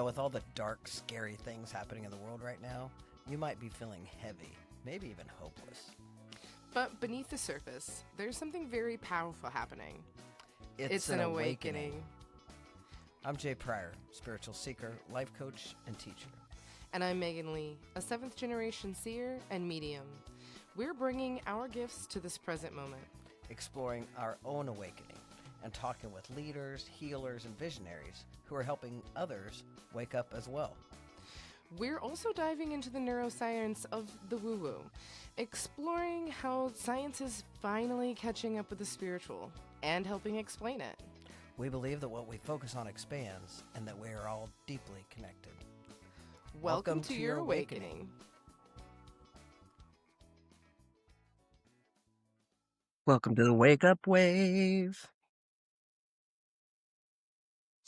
With all the dark, scary things happening in the world right now, you might be feeling heavy, maybe even hopeless. But beneath the surface, there's something very powerful happening. It's an awakening. I'm Jay Pryor, spiritual seeker, life coach, and teacher. And I'm Megan Lee, a 7th generation seer and medium. We're bringing our gifts to this present moment, exploring our own awakening and talking with leaders, healers, and visionaries who are helping others wake up as well. We're also diving into the neuroscience of the woo-woo, exploring how science is finally catching up with the spiritual and helping explain it. We believe that what we focus on expands and that we are all deeply connected. Welcome to your awakening. Welcome to the Wake Up Wave.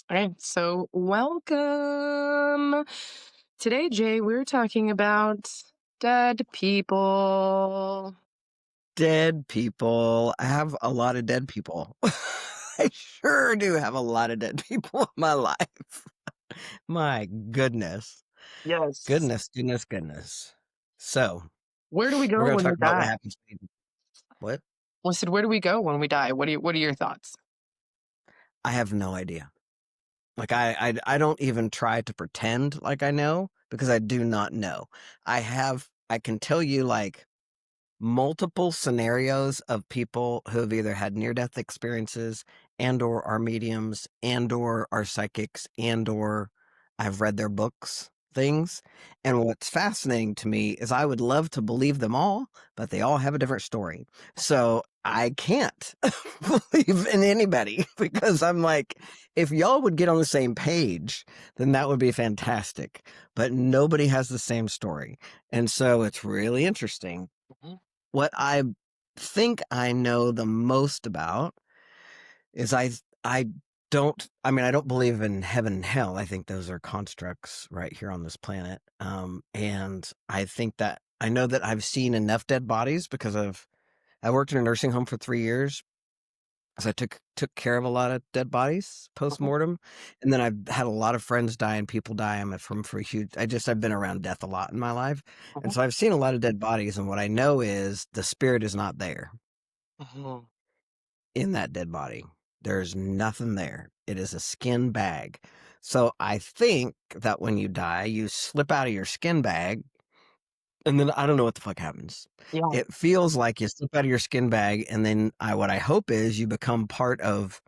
All right, so welcome. Today, Jay, we're talking about dead people. Dead people. I have a lot of dead people. I sure do have a lot of dead people in my life. My goodness. Yes. Goodness. So, where do we go we're going to when talk we about die? what happens. What? I said, where do we go when we die? What are your thoughts? I have no idea. Like I don't even try to pretend like I know, because I do not know. I can tell you like multiple scenarios of people who have either had near-death experiences and or are mediums and or are psychics and or I've read their books, things. And what's fascinating to me is I would love to believe them all, but they all have a different story. So I can't believe in anybody, because I'm like, if y'all would get on the same page, then that would be fantastic. But nobody has the same story. And so it's really interesting. What I think I know the most about is I don't believe in heaven and hell. I think those are constructs right here on this planet. And I think that I know that I've seen enough dead bodies because I worked in a nursing home for 3 years. So I took care of a lot of dead bodies post-mortem. And then I've had a lot of friends die and people die. I've been around death a lot in my life. And so I've seen a lot of dead bodies. And what I know is the spirit is not there in that dead body. There's nothing there. It is a skin bag. So I think that when you die, you slip out of your skin bag. And then I don't know what the fuck happens. Yeah. It feels like you slip out of your skin bag, and then what I hope is you become part of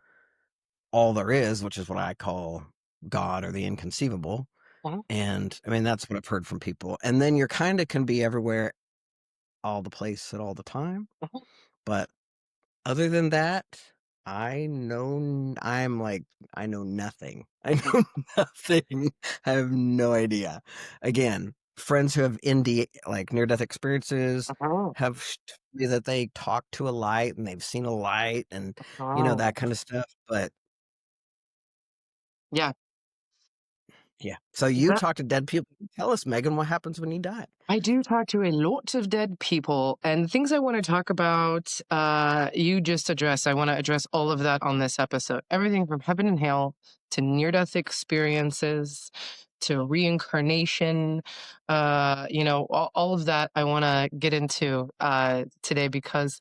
all there is, which is what I call God or the inconceivable. And I mean, that's what I've heard from people. And then you're kind of can be everywhere, all the place at all the time. But other than that, I know nothing. I know nothing. I have no idea. Again, friends who have near-death experiences have told me that they talk to a light and they've seen a light and that kind of stuff. But yeah. So you talk to dead people. Tell us, Megan, what happens when you die? I do talk to a lot of dead people, and things I want to talk about, you just address. I want to address all of that on this episode. Everything from heaven and hell to near-death experiences to reincarnation, all of that I want to get into today, because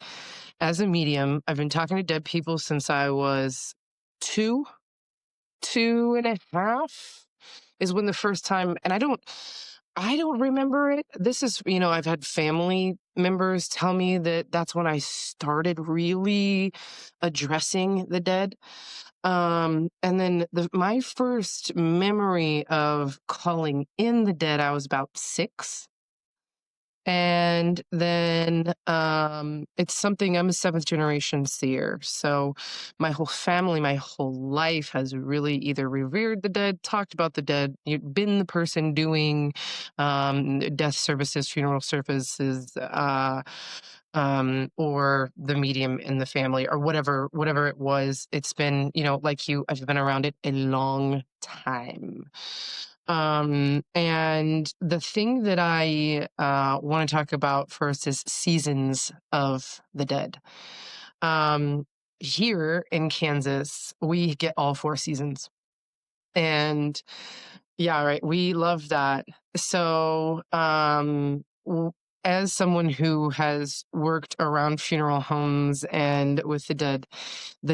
as a medium, I've been talking to dead people since I was 2.5 is when the first time, and I don't remember it. This is, I've had family members tell me that that's when I started really addressing the dead. And then my first memory of calling in the dead, I was about 6. And then it's something, I'm a 7th generation seer. So my whole family, my whole life has really either revered the dead, talked about the dead, been the person doing death services, funeral services, or the medium in the family, or whatever it was. It's been, like you, I've been around it a long time. And the thing that I want to talk about first is seasons of the dead. Here in Kansas, we get all 4 seasons. And Yeah, right. We love that. So, as someone who has worked around funeral homes and with the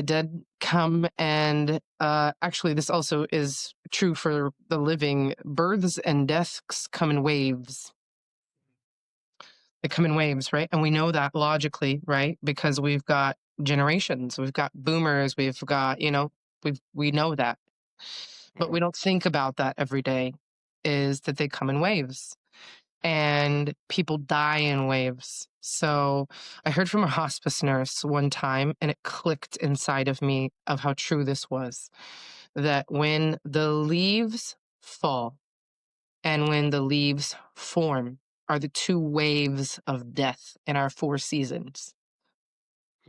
dead come and actually, this also is true for the living. Births and deaths come in waves. They come in waves, right? And we know that logically, right? Because we've got generations, we've got boomers, we've got, we know that, but Mhm. we don't think about that every day, is that they come in waves and people die in waves. So I heard from a hospice nurse one time and it clicked inside of me of how true this was, that when the leaves fall and when the leaves form are the two waves of death in our four seasons.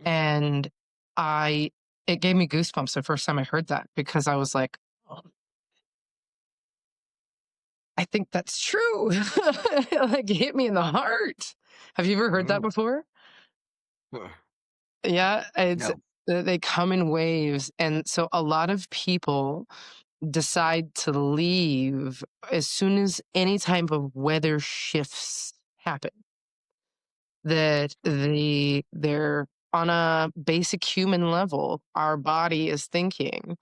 And I, it gave me goosebumps the first time I heard that because I was like, "Oh, I think that's true." Like it hit me in the heart. Have you ever heard that Mhm. before? Huh. Yeah, it's No. they come in waves. And so a lot of people decide to leave as soon as any type of weather shifts happen. That they're on a basic human level, our body is thinking,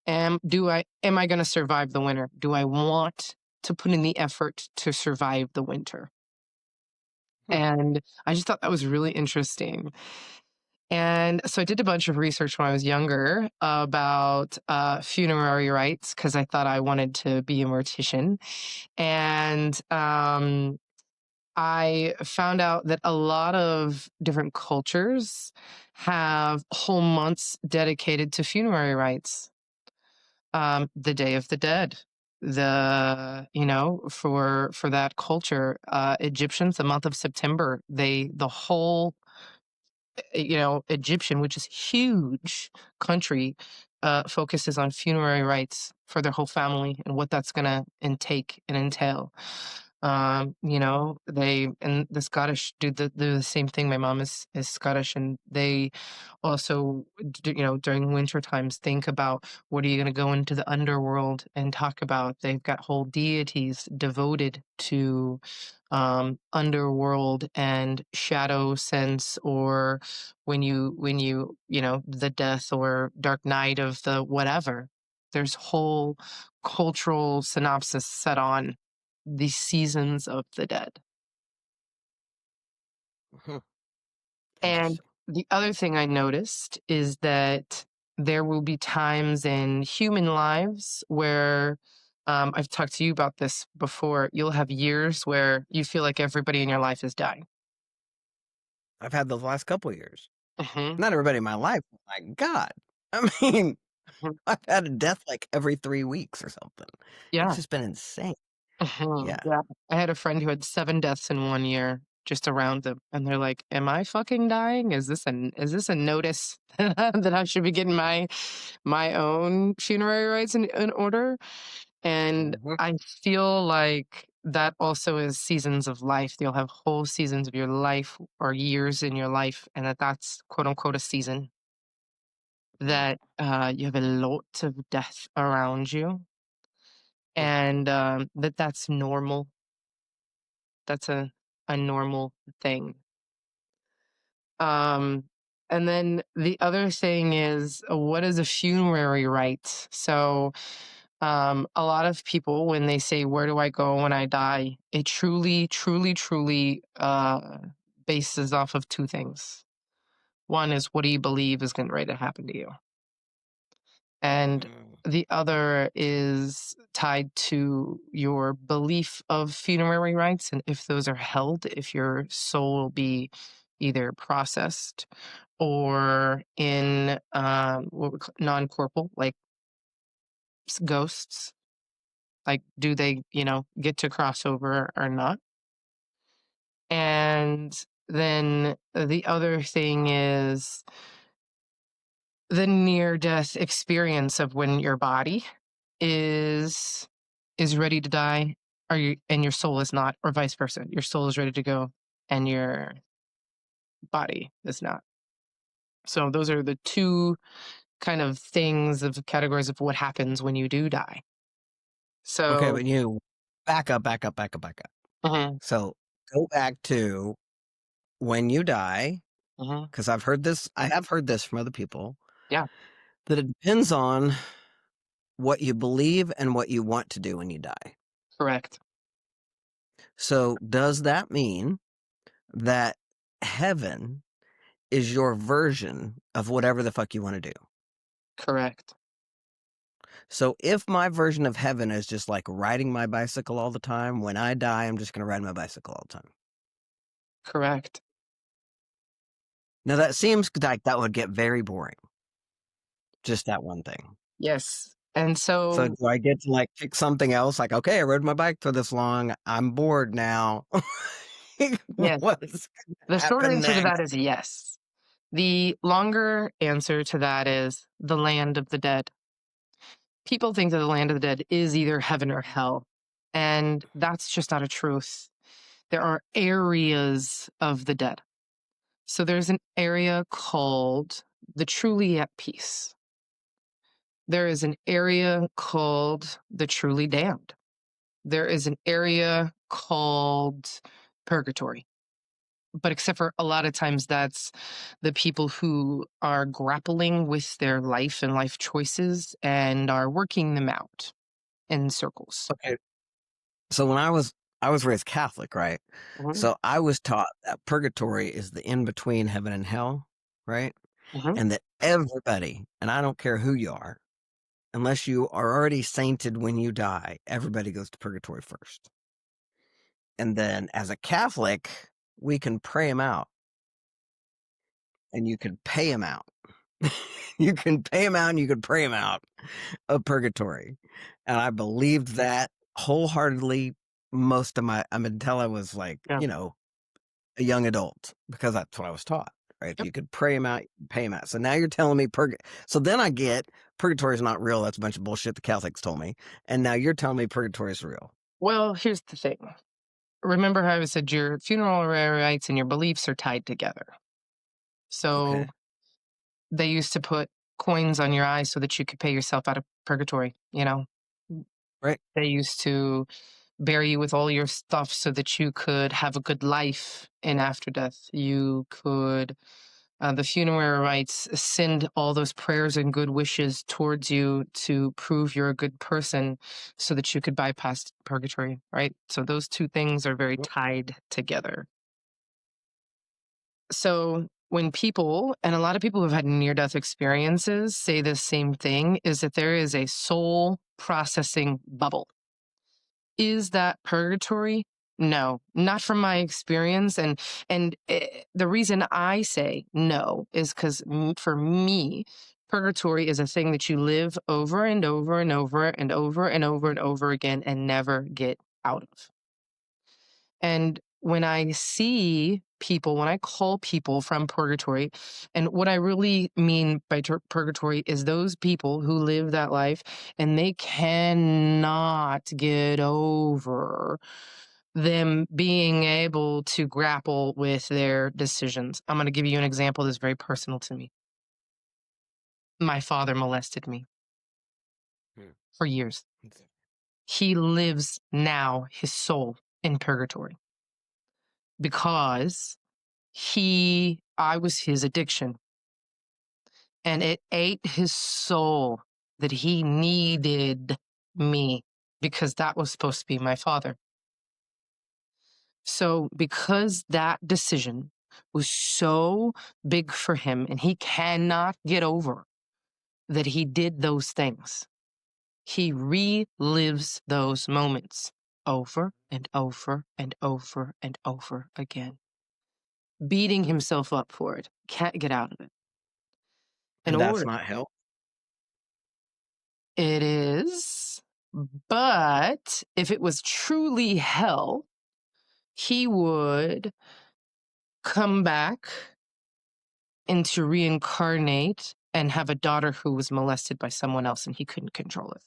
am I going to survive the winter? Do I want to put in the effort to survive the winter? Hmm. And I just thought that was really interesting. And so I did a bunch of research when I was younger about funerary rites because I thought I wanted to be a mortician. And I found out that a lot of different cultures have whole months dedicated to funerary rites. The Day of the Dead, for that culture, Egyptians, the month of September, the whole Egyptian, which is huge country, focuses on funerary rites for their whole family and what that's gonna intake and entail. They and the Scottish do the same thing. My mom is Scottish, and they also, during winter times, think about what are you going to go into the underworld and talk about. They've got whole deities devoted to underworld and shadow sense, or the death or dark night of the whatever. There's whole cultural synopsis set on the seasons of the dead. Hmm. And Interesting. the other thing I noticed is that there will be times in human lives where, I've talked to you about this before, you'll have years where you feel like everybody in your life is dying. I've had those last couple years. Hmm. Not everybody in my life. My God. I mean, Hmm. I've had a death like every 3 weeks or something. It's Yeah. just been insane. Yeah. Yeah. I had a friend who had 7 deaths in 1 year just around them, and they're like, "Am I fucking dying? Is this a notice that I should be getting my own funerary rites in order?" And Mhm. I feel like that also is seasons of life. You'll have whole seasons of your life or years in your life, and that's quote unquote a season, Mm. that you have a lot of death around you, Hmm. and that's normal. That's a normal thing. Um, and then the other thing is, what is a funerary rite? So, a lot of people, when they say, "Where do I go when I die?" it truly, truly, truly bases off of two things. One is, what do you believe is getting ready to happen to you? And Mm. the other is tied to your belief of funerary rites and if those are held, if your soul will be either processed or in what we call non-corporal, like ghosts. Like, do they, get to cross over or not? And then the other thing is the near death experience of when your body is ready to die, or and your soul is not, or vice versa. Your soul is ready to go and your body is not. So those are the two kind of things of categories of what happens when you do die. Okay, So, but you back up, back up, back up, back up. mhm, So go back to when you die, mhm, because I have heard this from other people, yeah, that it depends on what you believe and what you want to do when you die. correct, So does that mean that heaven is your version of whatever the fuck you want to do? correct, So if my version of heaven is just like riding my bicycle all the time, when I die, I'm just going to ride my bicycle all the time. correct. Now that seems like that would get very boring. Just that one thing. Yes. And So so, do I get to like pick something else? Like, okay, I rode my bike for this long. I'm bored now. yes, What's going the to short happen answer to that next? is yes. The longer answer to that is the land of the dead. People think that the land of the dead is either heaven or hell, and that's just not a truth. There are areas of the dead. So there's an area called the truly at peace. There is an area called the truly damned. There is an area called purgatory. But except for a lot of times, that's the people who are grappling with their life and life choices and are working them out in circles. Okay. So when I was raised Catholic, right? Mhm, So I was taught that purgatory is the in between heaven and hell, right? mhm. And that everybody, and I don't care who you are, unless you are already sainted when you die, everybody goes to purgatory first. And then as a Catholic, we can pray him out and you can pay him out. You can pay him out and you can pray him out of purgatory. And I believed that wholeheartedly most of until I was like, Yeah. a young adult, because that's what I was taught, right? If Yep. you could pray him out, pay him out. So now you're telling me so then I get purgatory is not real. That's a bunch of bullshit the Catholics told me. And now you're telling me purgatory is real. Well, here's the thing. Remember how I said your funeral rites and your beliefs are tied together. Okay. So they used to put coins on your eyes so that you could pay yourself out of purgatory, you know? Right. They used to bury you with all your stuff so that you could have a good life in after death. You could, the funerary rites send all those prayers and good wishes towards you to prove you're a good person so that you could bypass purgatory, right? So those two things are very tied together. So when people, and a lot of people who've had near death experiences say the same thing, is that there is a soul processing bubble. Is that purgatory? No, not from my experience. And the reason I say no is because for me, purgatory is a thing that you live over and over and over and over and over and over again and never get out of. And when I see people, when I call people from purgatory, and what I really mean by purgatory is those people who live that life and they cannot get over them being able to grapple with their decisions. I'm going to give you an example that's very personal to me. My father molested me Hmm. for years. He lives now, his soul, in purgatory because I was his addiction, and it ate his soul that he needed me because that was supposed to be my father. So because that decision was so big for him and he cannot get over that he did those things, he relives those moments over and over and over and over again, beating himself up for it. Can't get out of it. In And that's order not hell. It is, but if it was truly hell, he would come back and to reincarnate and have a daughter who was molested by someone else and he couldn't control it.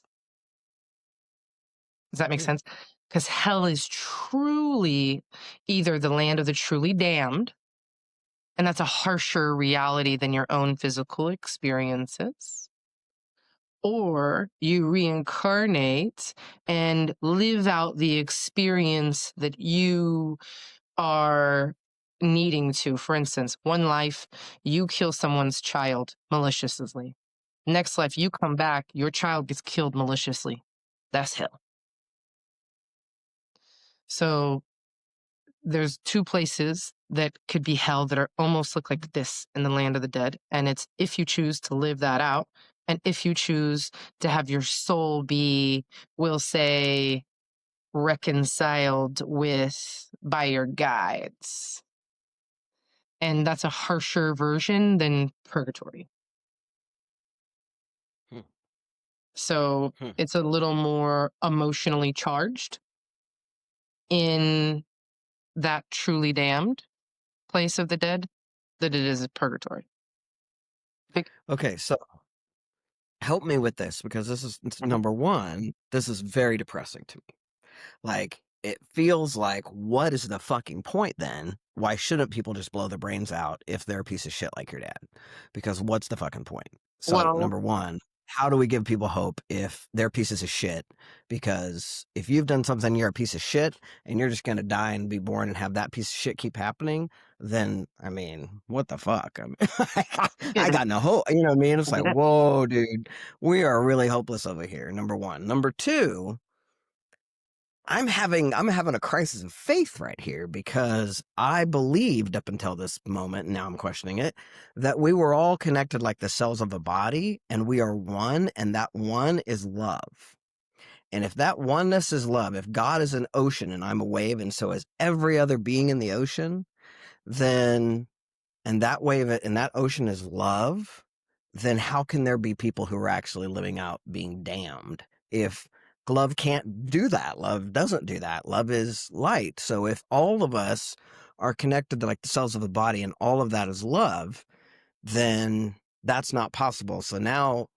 Does that make Hmm. sense? Because hell is truly either the land of the truly damned, and that's a harsher reality than your own physical experiences, or you reincarnate and live out the experience that you are needing to. For instance, one life, you kill someone's child maliciously. Next life, you come back, your child gets killed maliciously. That's hell. So there's two places that could be hell that are almost look like this in the land of the dead. And it's if you choose to live that out, and if you choose to have your soul be, we'll say, reconciled with by your guides. And that's a harsher version than purgatory. Hmm. So Hmm. it's a little more emotionally charged in that truly damned place of the dead that it is purgatory. Okay, so help me with this because this is number one, this is very depressing to me. Like, it feels like, what is the fucking point then? Why shouldn't people just blow their brains out if they're a piece of shit like your dad? Because what's the fucking point? So, Well, number one, how do we give people hope if they're pieces of shit? Because if you've done something, you're a piece of shit, and you're just gonna die and be born and have that piece of shit keep happening, then, I mean, what the fuck? I mean, I got no hope. You know what I mean? It's like, yeah, whoa, dude, we are really hopeless over here. Number one. Number two, I'm having a crisis of faith right here because I believed up until this moment, now I'm questioning it, that we were all connected like the cells of a body and we are one, and that one is love. And if that oneness is love, if God is an ocean and I'm a wave and so is every other being in the ocean, then and that wave and that ocean is love, then how can there be people who are actually living out being damned? If love can't do that, love doesn't do that. Love is light. So if all of us are connected to like the cells of the body and all of that is love, then that's not possible. So now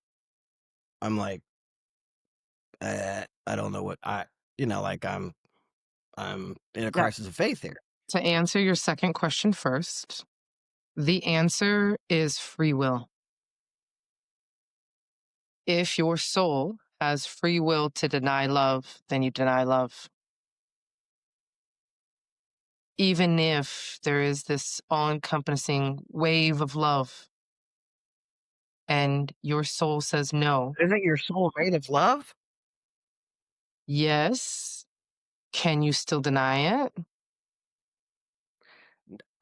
I'm like, I don't know what like I'm in a yeah. crisis of faith here. To answer your second question first, the answer is free will. If your soul has free will to deny love, then you deny love. Even if there is this all encompassing wave of love and your soul says no, Isn't your soul made of love? yes, can you still deny it?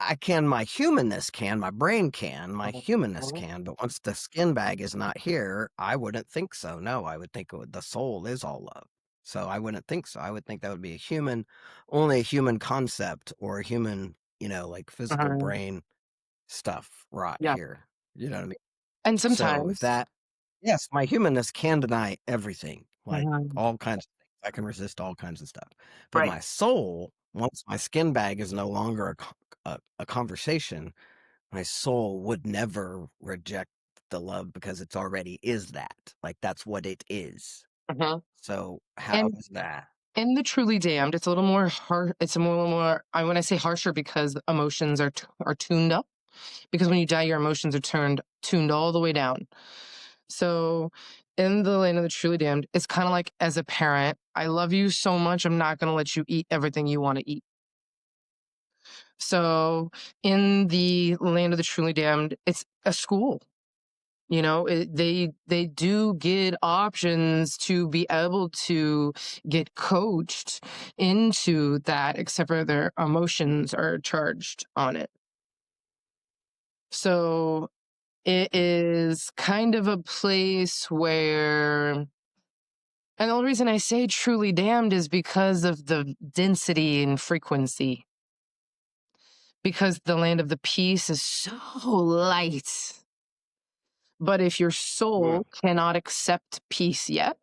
I can, my humanness can, my brain can, my humanness Mhm. can, but once the skin bag is not here, I wouldn't think so. No, I would think the soul is all love. So I wouldn't think so. I would think that would be only a human concept or a human, like physical Uh-huh. brain stuff right Yeah. here. You know what I mean? And So if sometimes, that, yes, my humanness can deny everything, like Mhm. all kinds of things. I can resist all kinds of stuff. But Right. my soul, once my skin bag is no longer a conversation, my soul would never reject the love because it's already is that. Like that's what it is. Mhm. So how And is that? in the truly damned, it's a little more hard. It's a more, I when I say harsher because emotions are tuned up. Because when you die, your emotions are tuned all the way down. So in the land of the truly damned, it's kind of like as a parent, I love you so much, I'm not going to let you eat everything you want to eat. So in the land of the truly damned, it's a school. They do get options to be able to get coached into that, except for their emotions are charged on it. So it is kind of a place where, and the only reason I say truly damned is because of the density and frequency, because the land of the peace is so light. But if your Mm, soul cannot accept peace yet,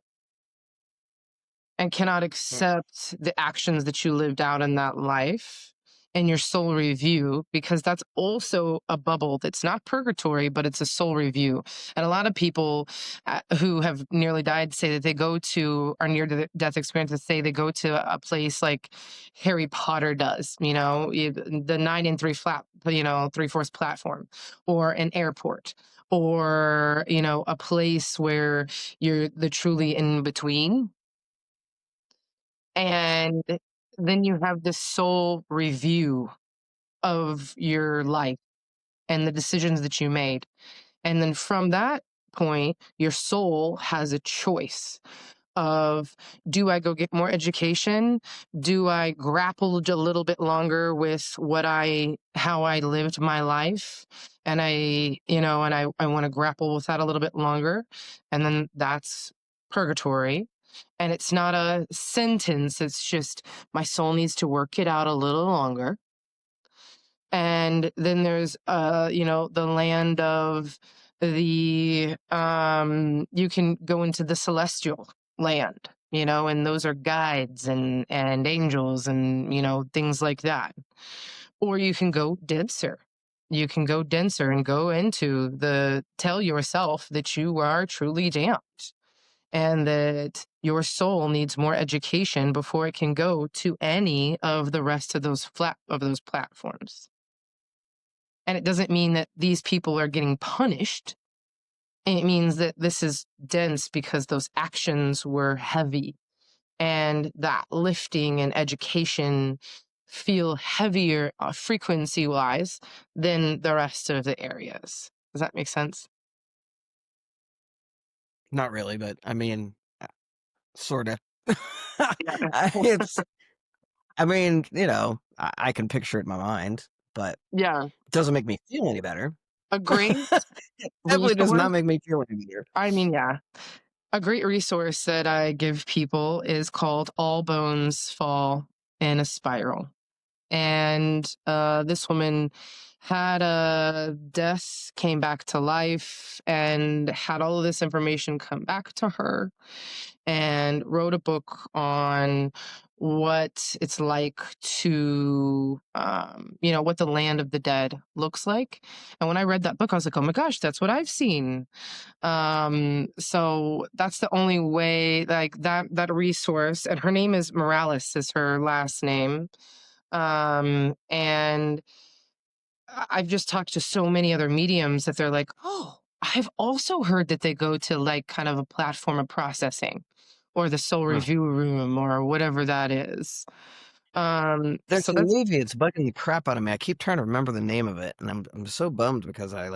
and cannot mm, accept the actions that you lived out in that life and your soul review, because that's also a bubble that's not purgatory, but it's a soul review. And a lot of people who have nearly died say that they go to, or near death experiences, say they go to a place like Harry Potter does, the 9 and 3 flat, 3/4 platform, or an airport, or, a place where you're the truly in between. And then you have this soul review of your life and the decisions that you made. And then from that point, your soul has a choice of, do I go get more education? Do I grapple a little bit longer with how I lived my life? And I want to grapple with that a little bit longer. And then that's purgatory. And it's not a sentence. It's just my soul needs to work it out a little longer. And then there's the land of you can go into the celestial land, and those are guides and angels and things like that. Or you can go denser. You can go denser and go into the tell yourself that you are truly damned and that your soul needs more education before it can go to any of the rest of those platforms. And it doesn't mean that these people are getting punished. It means that this is dense because those actions were heavy, and that lifting and education feel heavier frequency wise than the rest of the areas. Does that make sense? Not really, but I mean, sort of. Yeah. It's, I mean, I can picture it in my mind, but Yeah. it doesn't make me feel any better. A great Definitely does resource. not make me feel any better. I mean, yeah. A great resource that I give people is called All Bones Fall in a Spiral. And this woman had a death, came back to life, and had all of this information come back to her, and wrote a book on what it's like to, what the land of the dead looks like. And when I read that book, I was like, oh my gosh, that's what I've seen. So that's the only way, like that resource. And her name is Morales, is her last name. And I've just talked to so many other mediums that they're like, oh, I've also heard that they go to like kind of a platform of processing or the soul Huh. review room or whatever that is. There's So a that's, movie, it's bugging the crap out of me. I keep trying to remember the name of it, and I'm so bummed because I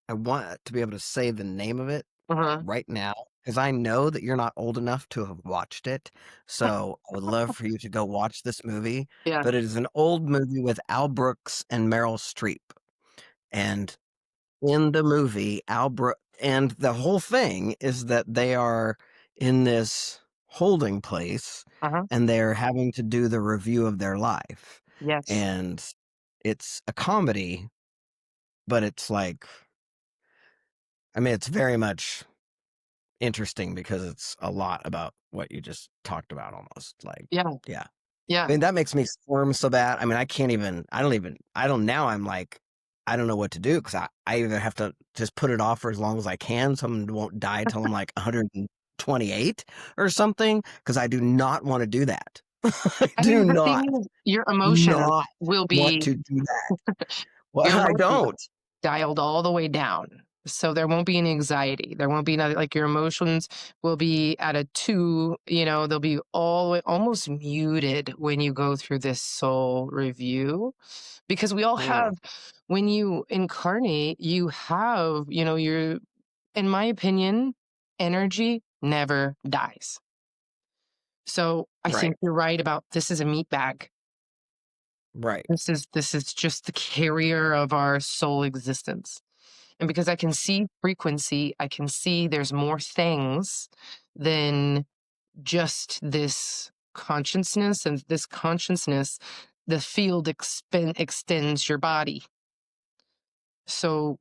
want to be able to say the name of it uh-huh, right now because I know that you're not old enough to have watched it. So I would love for you to go watch this movie. yeah, But it is an old movie with Al Brooks and Meryl Streep. And in the movie, and the whole thing is that they are in this holding place uh-huh, and they're having to do the review of their life. yes, And it's a comedy, but it's like, I mean, it's very much interesting because it's a lot about what you just talked about almost. Like, yeah, yeah. I yeah. mean, that makes me squirm so bad. I mean, now I'm like, I don't know what to do because I either have to just put it off for as long as I can. Someone won't die till I'm like 128 or something because I do not want to do that. I I do mean, the thing not, is, your emotions not will want be to do that. Well, your I emotions don't. dialed all the way down. So there won't be any anxiety. There won't be nothing, like your emotions will be at a two, they'll be all the way almost muted when you go through this soul review. Because we all Mm, have, when you incarnate, you have, your, in my opinion, energy never dies. So I right, think you're right about this is a meat bag. right. This is just the carrier of our soul existence. And because I can see frequency, I can see there's more things than just this consciousness. And this consciousness, the field extends your body. So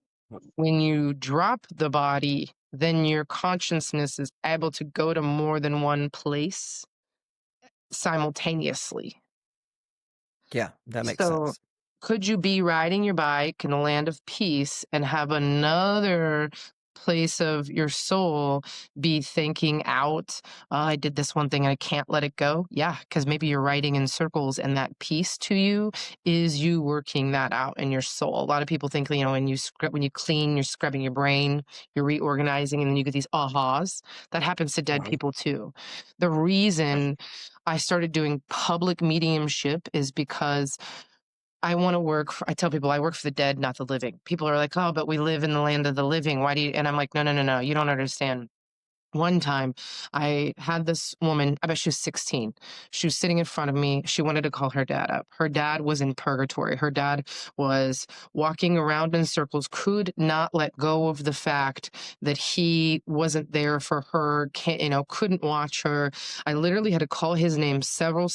when you drop the body, then your consciousness is able to go to more than one place simultaneously. Yeah, that makes So sense. could you be riding your bike in the land of peace and have another place of your soul be thinking out, "Oh, I did this one thing and I can't let it go?" Yeah, because maybe you're writing in circles, and that piece to you is you working that out in your soul. A lot of people think, when when you clean, you're scrubbing your brain, you're reorganizing, and then you get these ahas. That happens to dead Mhm. people too. The reason I started doing public mediumship is because I tell people I work for the dead, not the living. People are like, "Oh, but we live in the land of the living. Why do you?" And I'm like, "No, no, no, no. You don't understand." One time, I had this woman, I bet she was 16. She was sitting in front of me. She wanted to call her dad up. Her dad was in purgatory. Her dad was walking around in circles, could not let go of the fact that he wasn't there for her, couldn't watch her. I literally had to call his name several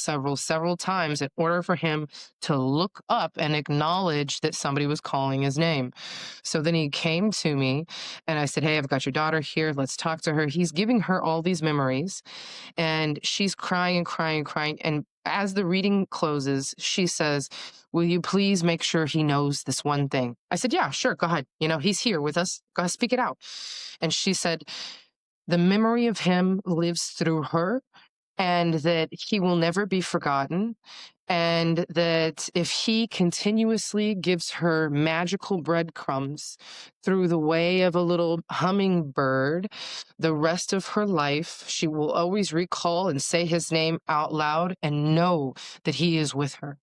times in order for him to look up and acknowledge that somebody was calling his name. So then he came to me and I said, "Hey, I've got your daughter here. Let's talk to her." He's giving her all these memories, and she's crying and crying and crying. And as the reading closes, she says, "Will you please make sure he knows this one thing?" I said, "Yeah, sure. Go ahead. He's here with us. Go ahead, speak it out." And she said, "The memory of him lives through her, and that he will never be forgotten, and that if he continuously gives her magical breadcrumbs through the way of a little hummingbird, the rest of her life, she will always recall and say his name out loud and know that he is with her."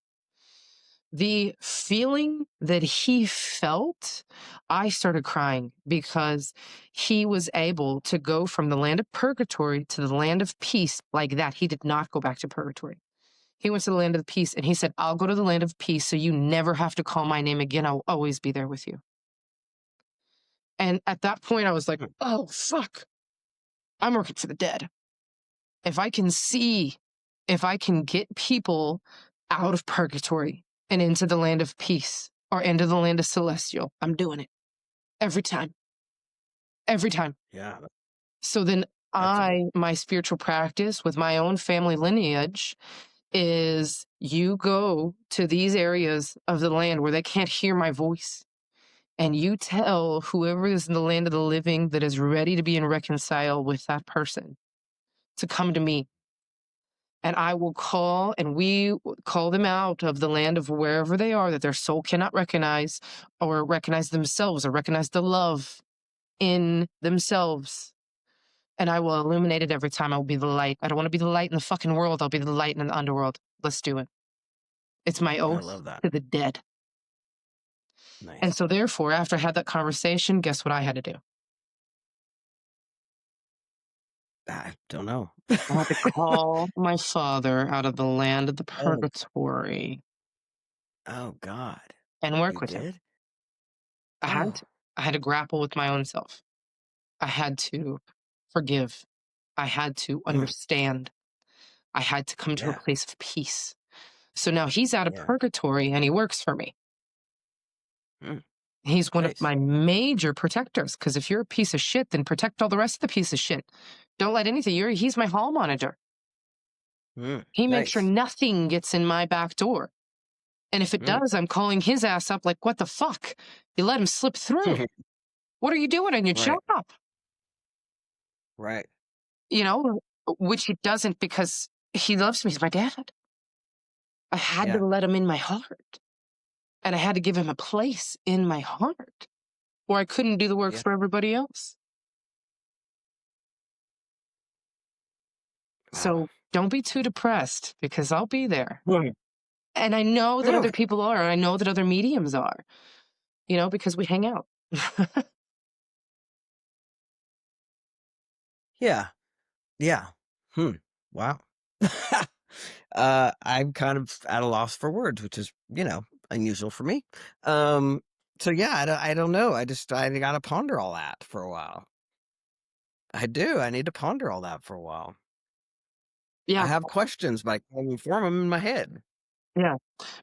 The feeling that he felt, I started crying because he was able to go from the land of purgatory to the land of peace like that. He did not go back to purgatory. He went to the land of peace and he said, "I'll go to the land of peace so you never have to call my name again. I'll always be there with you." And at that point, I was like, Hmm. "Oh, fuck. I'm working for the dead. If I can see, if I can get people out of purgatory and into the land of peace or into the land of celestial, I'm doing it every time, every time." Yeah, So then that's my spiritual practice with my own family lineage is you go to these areas of the land where they can't hear my voice. And you tell whoever is in the land of the living that is ready to be in reconcile with that person to come to me, and I will call, and call them out of the land of wherever they are that their soul cannot recognize, or recognize themselves, or recognize the love in themselves. And I will illuminate it every time. I will be the light. I don't want to be the light in the fucking world. I'll be the light in the underworld. Let's do it. It's my I oath love that. to the dead. And Nice. so, therefore, after I had that conversation, guess what I had to do? I don't know. I had to call my father out of the land of the Oh, purgatory oh God. and work You with him. did? I had Oh, to. I had to grapple with my own self. I had to forgive. I had to mm, understand. I had to come to a yeah, place of peace. So now he's out of yeah. purgatory and he works for me. Mm, He's one of nice. my major protectors, because if you're a piece of shit, then protect all the rest of the piece of shit. Don't let anything. He's my hall monitor. He makes sure Nice. nothing gets in my back door. And if it Mm. does, I'm calling his ass up like, "What the fuck? You let him slip through. What are you doing in your Right, job?" right. You know, which he doesn't, because he loves me. He's my dad. I had to Yeah, let him in my heart, and I had to give him a place in my heart, or I couldn't do the work yeah. for everybody else. Wow. So don't be too depressed, because I'll be there. Mm. And I know that Mm. other people are, and I know that other mediums are, because we hang out. Yeah, yeah. Hmm. Wow. I'm kind of at a loss for words, which is, unusual for me. Um, so yeah, I don't know. I gotta ponder all that for a while. I do. I need to ponder all that for a while. I Yeah, have questions, but I can't form them in my head. yeah.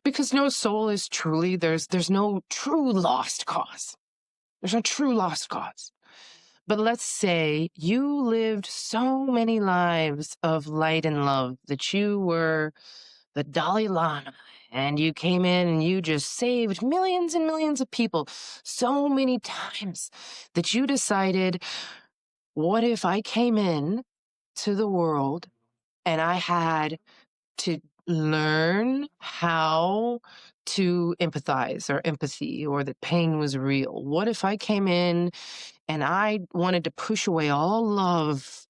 Because no soul is truly, there's no true lost cause. There's no true lost cause. But let's say you lived so many lives of light and love that you were the Dalai Lama, and you came in and you just saved millions and millions of people so many times that you decided, what if I came in to the world and I had to learn how to empathize or empathy, or that pain was real? What if I came in and I wanted to push away all love,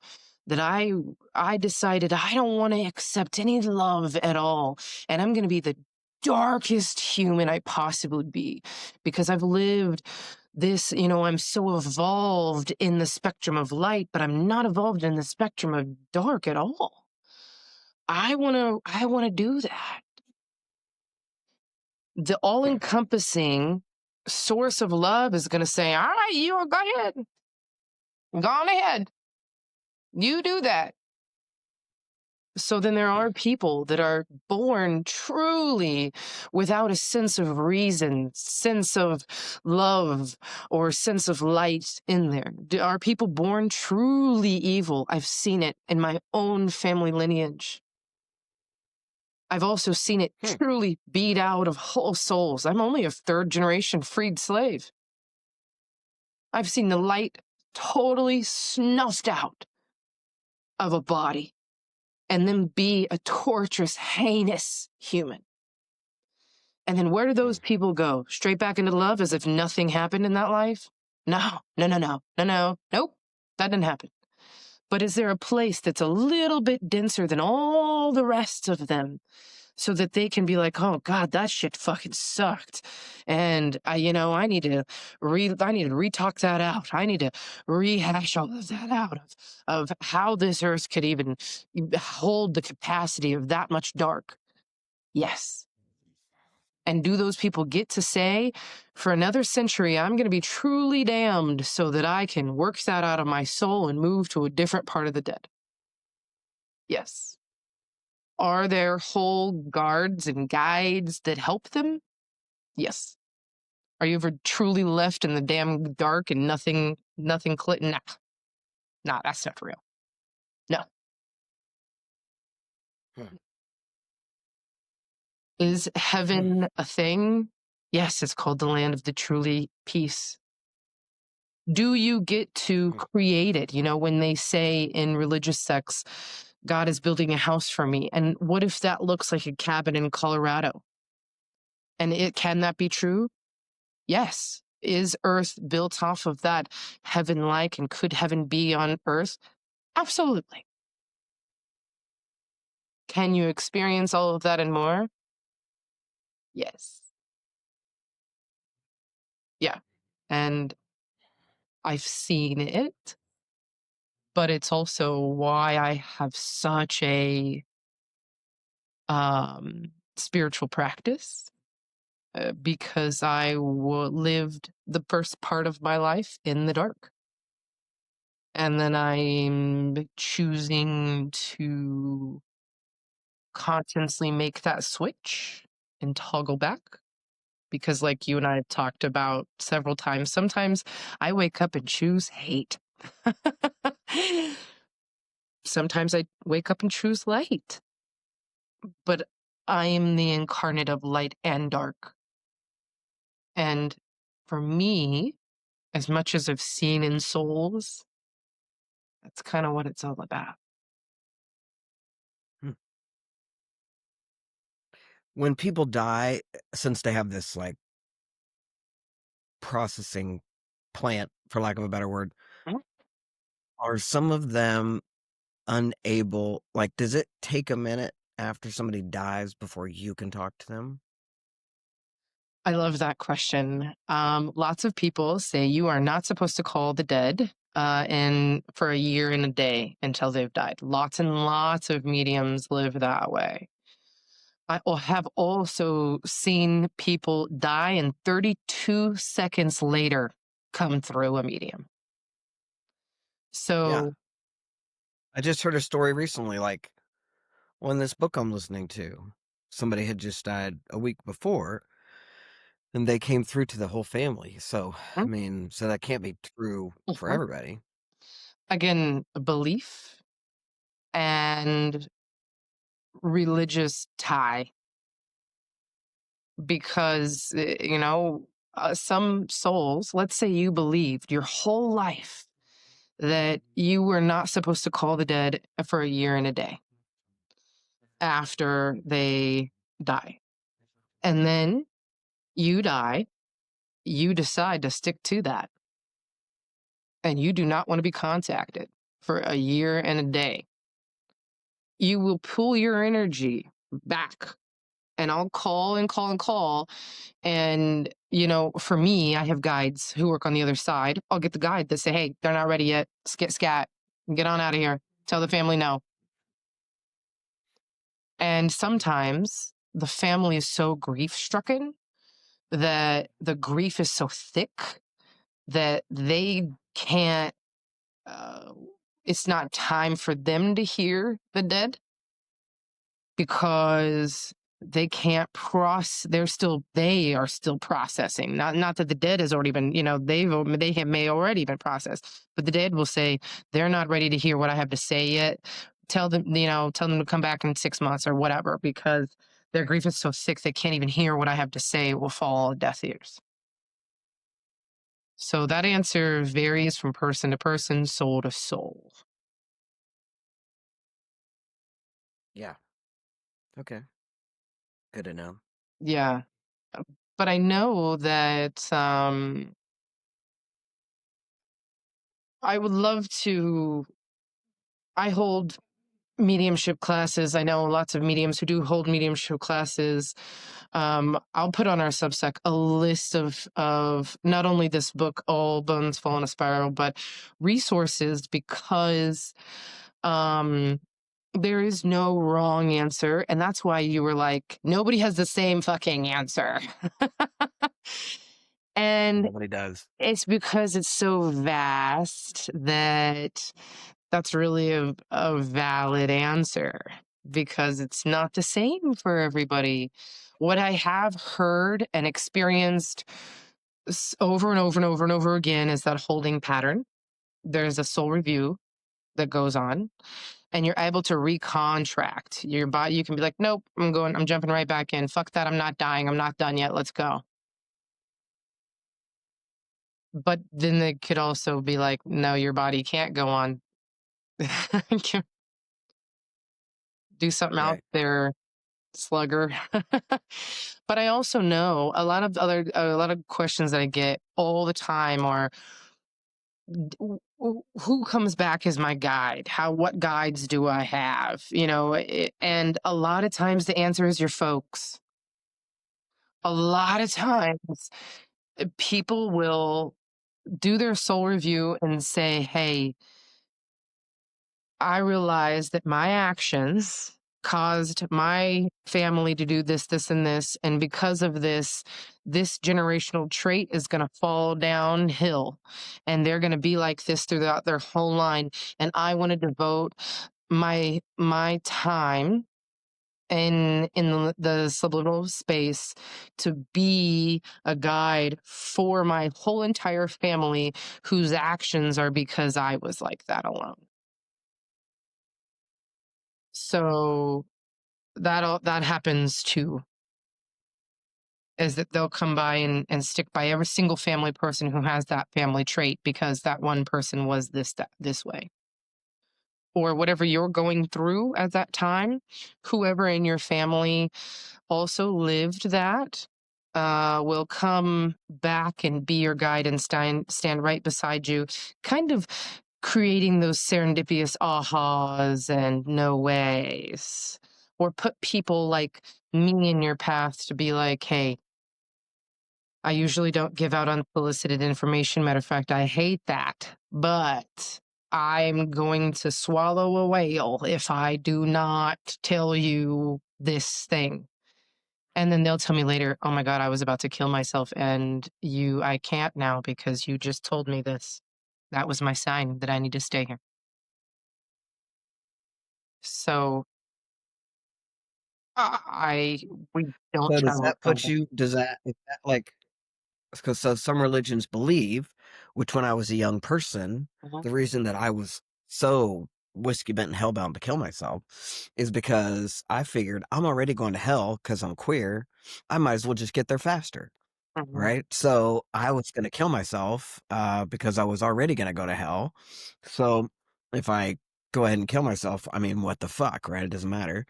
that I decided I don't want to accept any love at all, and I'm going to be the darkest human I possibly be because I've lived this, I'm so evolved in the spectrum of light, but I'm not evolved in the spectrum of dark at all. I want to do that. The all-encompassing source of love is going to say, all right, you go ahead. Go on ahead. You do that. So then there are people that are born truly without a sense of reason, sense of love, or sense of light in there. Are people born truly evil? I've seen it in my own family lineage. I've also seen it truly beat out of whole souls. I'm only a third generation freed slave. I've seen the light totally snuffed out of a body and then be a torturous, heinous human. And then where do those people go? Straight back into love as if nothing happened in that life? No, no, no, no, no, no, nope, that didn't happen. But is there a place that's a little bit denser than all the rest of them, so that they can be like, oh God, that shit fucking sucked. And I need to re-talk that out. I need to rehash all of that out of how this earth could even hold the capacity of that much dark. Yes. And do those people get to say, for another century, I'm going to be truly damned so that I can work that out of my soul and move to a different part of the dead? Yes. Are there whole guards and guides that help them? Yes. Are you ever truly left in the damn dark and nothing, nah, that's not real. No. Is heaven a thing? Yes, it's called the land of the truly peace. Do you get to create it? When they say in religious sects, God is building a house for me. And what if that looks like a cabin in Colorado? And can that be true? Yes. Is Earth built off of that heaven-like, and could heaven be on Earth? Absolutely. Can you experience all of that and more? Yes. Yeah. And I've seen it, but it's also why I have such a spiritual practice, because I lived the first part of my life in the dark. And then I'm choosing to consciously make that switch and toggle back, because like you and I have talked about several times, sometimes I wake up and choose hate. Sometimes I wake up and choose light, but I am the incarnate of light and dark. And for me, as much as I've seen in souls, that's kind of what it's all about. When people die, since they have this like processing plant, for lack of a better word, Mhm. are some of them unable, like, does it take a minute after somebody dies before you can talk to them? I love that question. Lots of people say you are not supposed to call the dead for a year and a day until they've died. Lots and lots of mediums live that way. Have also seen people die and 32 seconds later come through a medium. So, Yeah. I just heard a story recently, like, on this book I'm listening to, somebody had just died a week before, and they came through to the whole family. So, I mean, so that can't be true for mhm. everybody. Again, belief and religious tie. because, some souls, let's say you believed your whole life that you were not supposed to call the dead for a year and a day after they die. And then you die, you decide to stick to that, and you do not want to be contacted for a year and a day. You will pull your energy back, and I'll call and call and call. And, for me, I have guides who work on the other side. I'll get the guide that say, hey, they're not ready yet. Skit scat, get on out of here. Tell the family no. And sometimes the family is so grief stricken that the grief is so thick that they can't, uh, it's not time for them to hear the dead because they can't they are still processing. Not that the dead has already been, may already been processed, but the dead will say they're not ready to hear what I have to say yet. Tell them to come back in 6 months or whatever, because their grief is so sick they can't even hear what I have to say. It will fall on deaf ears. So that answer varies from person to person, soul to soul. Yeah. Okay. Good to know. Yeah. But I know that I would love to. I hold mediumship classes. I know lots of mediums who do hold mediumship classes. I'll put on our Substack a list of not only this book, All Bones Fall in a Spiral, but resources, because um, there is no wrong answer. And that's why you were like, nobody has the same fucking answer. And Nobody does. it's because it's so vast that that's really a valid answer, because it's not the same for everybody. What I have heard and experienced over and over and over and over again is that holding pattern. There's a soul review that goes on, and you're able to recontract your body. You can be like, nope, I'm jumping right back in. Fuck that. I'm not dying. I'm not done yet. Let's go. But then they could also be like, no, your body can't go on. Do something out Right. there, slugger. But I also know a lot of questions that I get all the time are, who comes back as my guide? What guides do I have? And a lot of times the answer is your folks. A lot of times people will do their soul review and say, hey, I realized that my actions caused my family to do this, this, and this. And because of this generational trait is going to fall downhill, and they're going to be like this throughout their whole line. And I want to devote my time in the subliminal space to be a guide for my whole entire family, whose actions are because I was like that alone. So that happens too, is that they'll come by and stick by every single family person who has that family trait, because that one person was this way. Or whatever you're going through at that time, whoever in your family also lived that, will come back and be your guide and stand right beside you, kind of creating those serendipitous ahas and no ways. Or put people like me in your path to be like, hey, I usually don't give out unsolicited information. Matter of fact, I hate that. But I'm going to swallow a whale if I do not tell you this thing. And then they'll tell me later, oh my God, I was about to kill myself. And I can't now because you just told me this. That was my sign that I need to stay here. So we don't So does travel that put together. you? Is that like? Because so some religions believe, which when I was a young person, Mhm. the reason that I was so whiskey bent and hellbound to kill myself is because I figured I'm already going to hell because I'm queer. I might as well just get there faster. Mhm. Right. So I was going to kill myself because I was already going to go to hell. So if I go ahead and kill myself, I mean, what the fuck, right? It doesn't matter.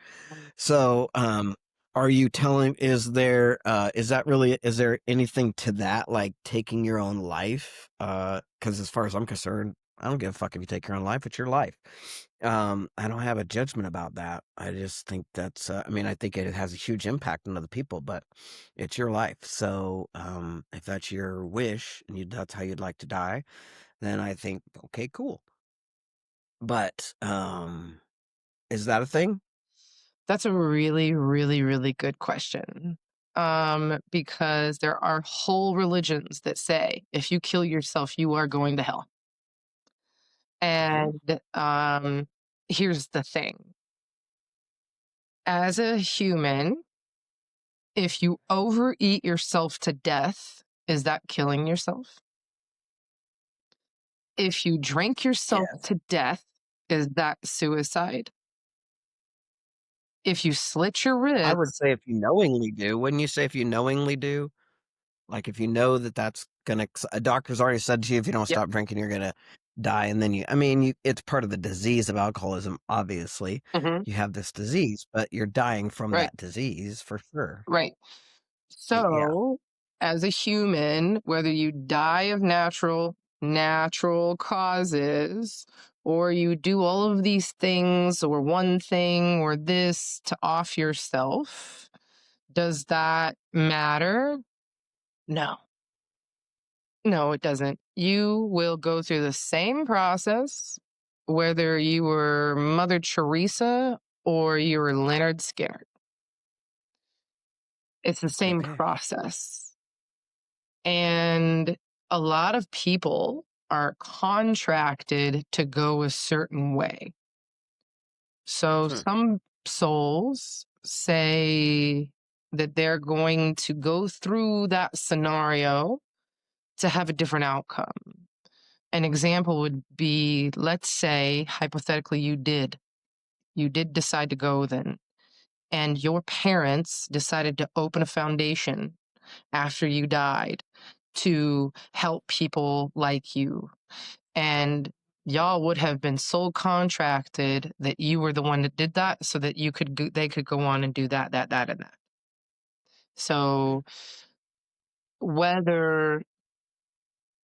So, are you telling, is that really, is there anything to that, like taking your own life? Cause as far as I'm concerned, I don't give a fuck if you take your own life, it's your life. I don't have a judgment about that. I just think that's, I mean, I think it has a huge impact on other people, but it's your life. So, if that's your wish and that's how you'd like to die, then I think, okay, cool. But, is that a thing? That's a really, really, really good question. Because there are whole religions that say if you kill yourself, you are going to hell. Okay. And here's the thing: as a human, if you overeat yourself to death, is that killing yourself? If you drink yourself Yes. to death, is that suicide? If you slit your I would wrist, say if you knowingly do, wouldn't you say if you knowingly do? Like if you know that that's gonna, a doctor's already said to you, if you don't yep. stop drinking, you're gonna die. And then I mean, it's part of the disease of alcoholism, obviously. Hmm. You have this disease, but you're dying from Right, that disease for sure. right. Yeah. So, as a human, whether you die of natural causes, or you do all of these things, or one thing, or this to off yourself, does that matter? No. No, it doesn't. You will go through the same process whether you were Mother Teresa or you were Leonard Skinner. It's the same Okay. process. And a lot of people are contracted to go a certain way. So Hmm. some souls say that they're going to go through that scenario to have a different outcome. An example would be, let's say, hypothetically, you did decide to go then, and your parents decided to open a foundation after you died to help people like you. And y'all would have been soul contracted that you were the one that did that so that they could go on and do that, and that. So whether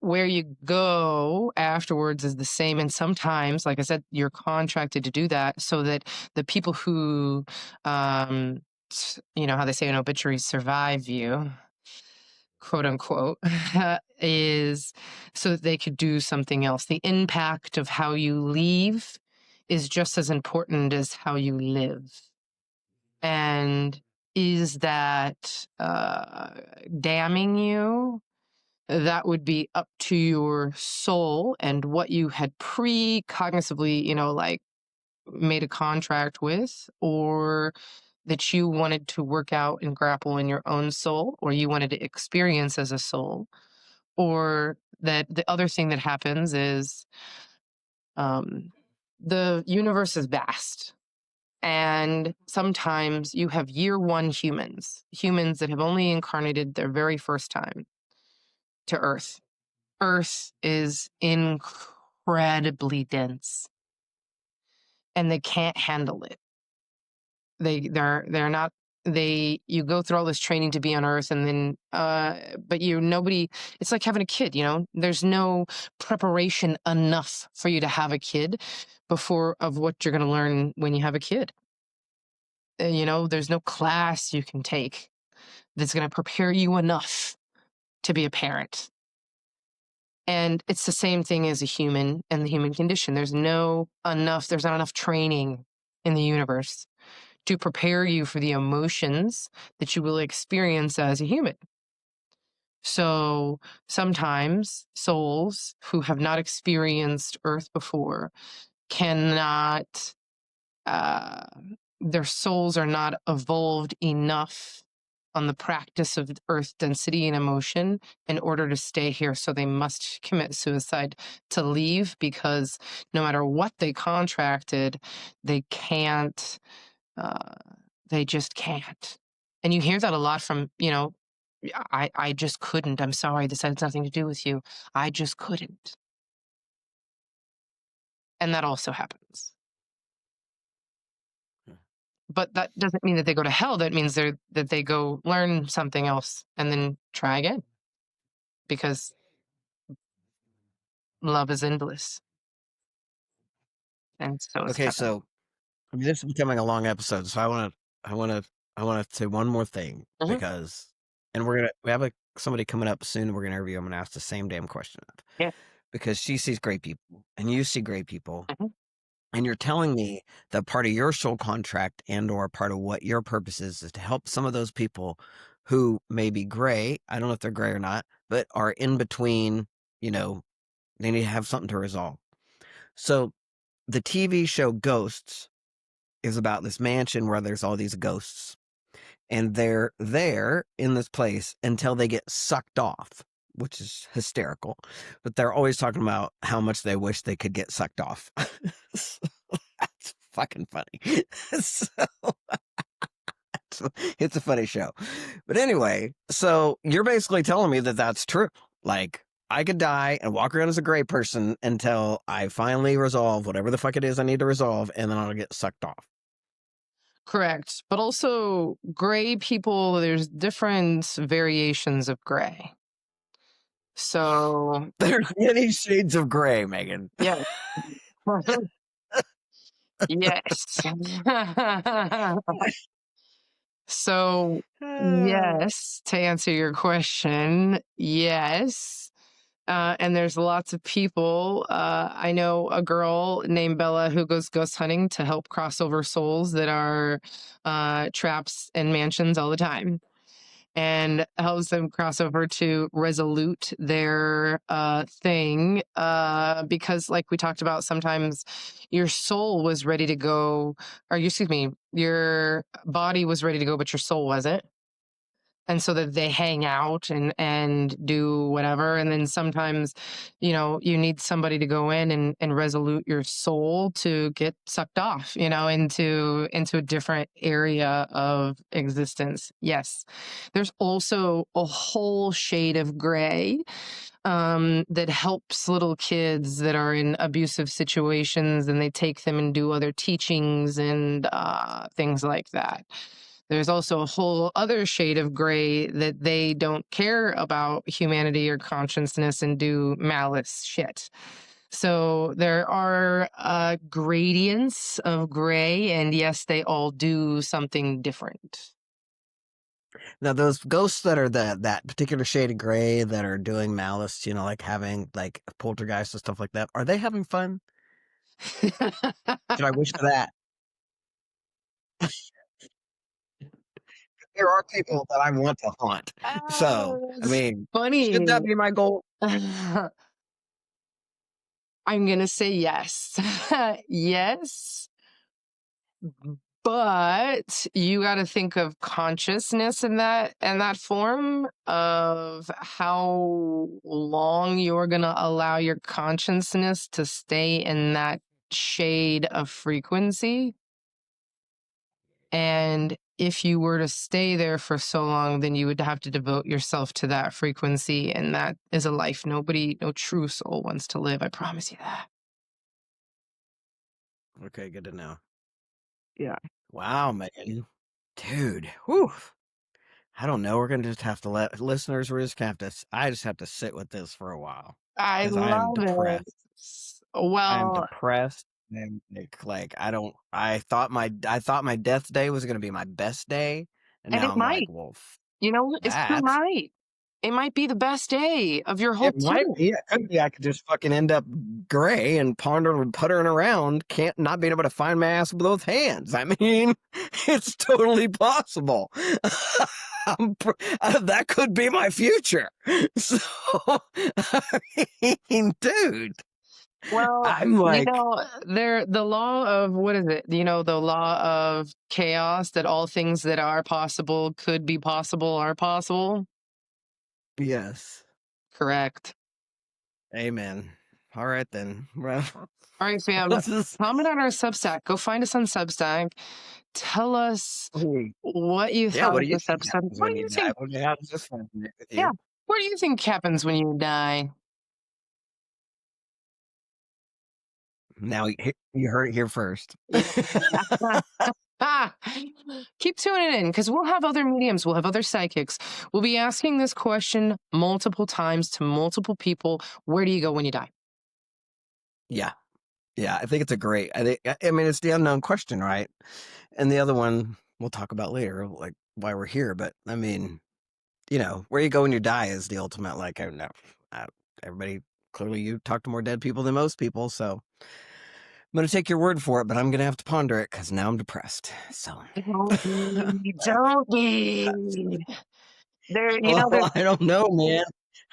where you go afterwards is the same. And sometimes, like I said, you're contracted to do that so that the people who, how they say in obituaries, survive you, quote unquote, is so that they could do something else. The impact of how you leave is just as important as how you live. And is that damning you? That would be up to your soul and what you had pre-cognitively, like made a contract with, or that you wanted to work out and grapple in your own soul, or you wanted to experience as a soul, or that the other thing that happens is um, the universe is vast. And sometimes you have year one humans that have only incarnated their very first time to Earth. Earth is incredibly dense and they can't handle it. They're not you go through all this training to be on Earth and then but nobody, it's like having a kid, there's no preparation enough for you to have a kid before of what you're going to learn when you have a kid. There's no class you can take that's going to prepare you enough to be a parent. And it's the same thing as a human and the human condition. There's not enough training in the universe to prepare you for the emotions that you will experience as a human. So sometimes souls who have not experienced Earth before cannot, uh, their souls are not evolved enough on the practice of earth density and emotion in order to stay here. So they must commit suicide to leave, because no matter what they contracted, they can't, uh, they just can't. And you hear that a lot from, I just couldn't. I'm sorry. This has nothing to do with you. I just couldn't. And that also happens. But that doesn't mean that they go to hell. That means that they go learn something else and then try again, because love is endless, and so is Okay, heaven. so I mean, this is becoming a long episode, so I want to say one more thing Mhm. because, and we have somebody coming up soon. We're gonna interview. I'm gonna ask the same damn question of, Yeah. because she sees great people and you see great people, Mhm. and you're telling me that part of your soul contract and or part of what your purpose is to help some of those people who may be gray. I don't know if they're gray or not, but are in between. You know, they need to have something to resolve. So the TV show Ghosts is about this mansion where there's all these ghosts, and they're there in this place until they get sucked off, which is hysterical. But they're always talking about how much they wish they could get sucked off. So that's fucking funny. So it's a funny show. But anyway, so you're basically telling me that that's true. Like, I could die and walk around as a gray person until I finally resolve whatever the fuck it is I need to resolve, and then I'll get sucked off. Correct. But also, gray people, there's different variations of gray. So, There's many shades of gray, Megan. yeah. Yes. So, yes, to answer your question, yes. And there's lots of people. I know a girl named Bella who goes ghost hunting to help crossover souls that are traps in mansions all the time, and helps them cross over to resolute their thing. Because, like we talked about, sometimes your soul was ready to go, or excuse me, your body was ready to go, but your soul wasn't, and so that they hang out and do whatever. And then sometimes, you need somebody to go in and resolute your soul to get sucked off, into a different area of existence. Yes, there's also a whole shade of gray that helps little kids that are in abusive situations, and they take them and do other teachings and things like that. There's also a whole other shade of gray that they don't care about humanity or consciousness and do malice shit. So there are gradients of gray, and yes, they all do something different. Now, those ghosts that are that particular shade of gray that are doing malice, like having like poltergeist and stuff like that, are they having fun? Should I wish for that? There are people that I want to haunt. So, I It's mean, should funny. that be my goal? I'm gonna say yes. Yes, but you got to think of consciousness in that form of how long you're gonna allow your consciousness to stay in that shade of frequency. And if you were to stay there for so long, then you would have to devote yourself to that frequency. And that is a life no true soul wants to live. I promise you that. Okay, good to know. Yeah. Wow, man. Dude, whew. I don't know. We're gonna just have to let listeners. We're just gonna have to. I just have to sit with this for a while I because I am love it. depressed. I am Well, depressed. And like I don't. I thought my death day was gonna be my best day, and and now it I'm like, might, well, it still that. might. It might be the best day of your whole It might tour. be. It could be. I could just fucking end up gray and pondering, puttering around, can't not being able to find my ass with both hands. I mean, it's totally possible. That could be my future. So, I mean, dude. Well, I'm like, the law of what is it? The law of chaos, that all things that are possible could be possible are possible. yes. Correct. Amen. All right then. Well, All right, fam. this is Comment on our Substack. Go find us on Substack. Tell us what you yeah. thought What do of you this think episode. happens What when do you you die? think? Well, how does this resonate with Yeah. you? What do you think happens when you die? Now you heard it here first. Yeah. Ah, keep tuning in because we'll have other mediums, we'll have other psychics. We'll be asking this question multiple times to multiple people. Where do you go when you die? Yeah, yeah. I think it's a great. I mean, it's the unknown question, right? And the other one we'll talk about later, like why we're here. But I mean, where you go when you die is the ultimate. Like, I don't know. Uh, Everybody, clearly, you talk to more dead people than most people, so I'm gonna take your word for it. But I'm gonna have to ponder it because now I'm depressed. So, Don't be, don't be. well, I don't know, man.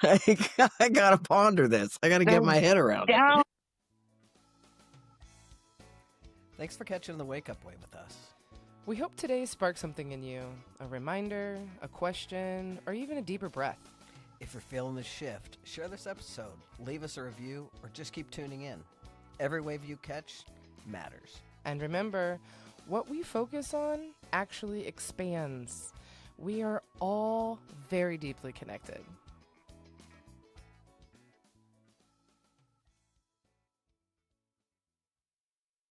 I gotta ponder this. I gotta get There's my head around it. down. Thanks for catching the wake up wave with us. We hope today sparked something in you, a reminder, a question, or even a deeper breath. If you're feeling the shift, share this episode, leave us a review, or just keep tuning in. Every wave you catch matters. And remember, what we focus on actually expands. We are all very deeply connected.